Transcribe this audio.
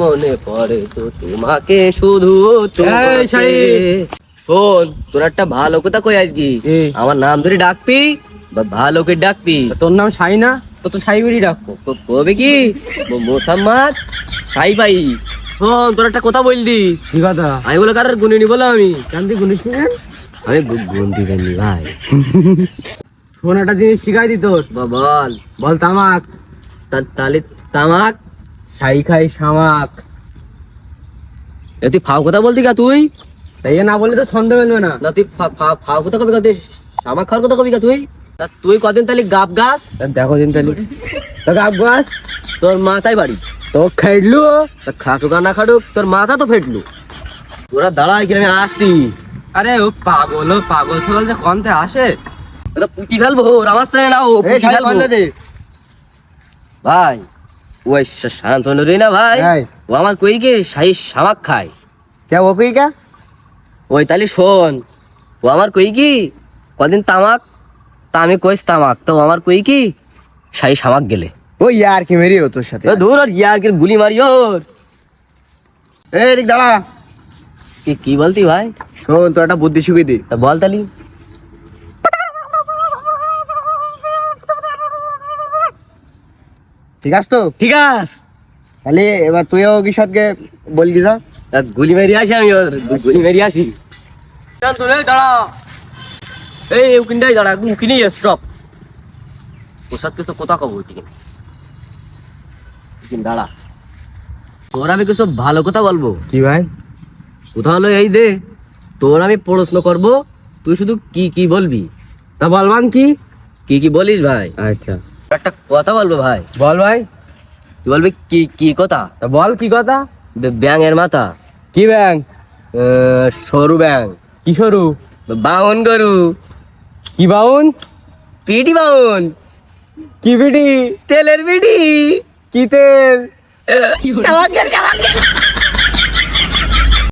মনে পড়ে তো তোমাকে শুধু শোন, তোর একটা ভালো কথা কই আজকে। আমার নাম ধরে ডাকবি বা ভালো করে ডাকবি। তোর নাম সাই না? তো সাই বেরি ডাকবো। কবে কি মোসাম্মদ সাই ভাই। শোন, তোর একটা কথা বললি। কি কথা? আমি বলে কার গুনি নি বলে আমি জানতে গুনিস নি? আমি গুন দিবেন ভাই। শোন, একটা জিনিস শিখাই দি তোর। বল বল তামাক। তাহলে তামাক সাই খাই শামাক। তুই ফাও কথা বলতি কা তুই? তাই না বললে তো ছন্দ মেলবে না। না তুই ফাও কথা কবি কা? তুই শামাক খাওয়ার কথা কবি কা তুই? তা তুই কদিন তাহলে গাব গাছ? দেখো দিন তাহলে তো গাব গাছ তোর মাথায় বাড়ি তো খাইলু। তা খাটুক আর না খাটুক তোর মাথা তো ফেটলু। তোরা দাঁড়াই কি আমি আসছি। আরে ও পাগল ছাগল যে কন্তে আসে। এটা পুঁটি ফেলবো আমার সাথে না। ও পুঁটি ফেলবো ভাই। ওই শান্তনু রে না ভাই, ও আমার কই কে শাহি শামাক খায়। কে ও কই কে? ওই তাহলে শোন, ও আমার কই কি কদিন তামাক, তা আমি কইস তামাক, তো আমার কই কি শাহি শামাক গেলে। ও ইয়ার কি মেরি ও তোর সাথে? ধুর আর ইয়ার গুলি মারি ওর। এই দেখ দাঁড়া। কি বলতি ভাই? শোন, তোর একটা বুদ্ধি শিখিয়ে দি। তা বল তালি। ঠিক আছে তো? ঠিক আছে, তাহলে এবার তুইও কি সাথে বলবি যা। তা গুলি মেরি আসি আমি ওর, গুলি মেরি আসি। শান্তনু এই দাঁড়া, এই উকিনটাই দাঁড়া, উকিনি স্টপ। ওর সাথে তো কথা কব ঠিক দাঁড়া। তোর আমি কিছু ভালো কথা বলবো। কি ভাই? কোথা হলো এই দে, তোর আমি প্রশ্ন করব, তুই শুধু কি কি বলবি। তা বলবান কি? কি বলিস ভাই? আচ্ছা একটা কথা বলবো ভাই। বল ভাই। তুই বলবি কি কথা? তা বল কি কথা? ব্যাঙের মাথা। কি ব্যাং? সরু ব্যাং। কি সরু? বাউন গরু। কি বাউন? পিটি বাউন। কি বিড়ি? তেলের পিটি। কি তেল? চাবাক গেল।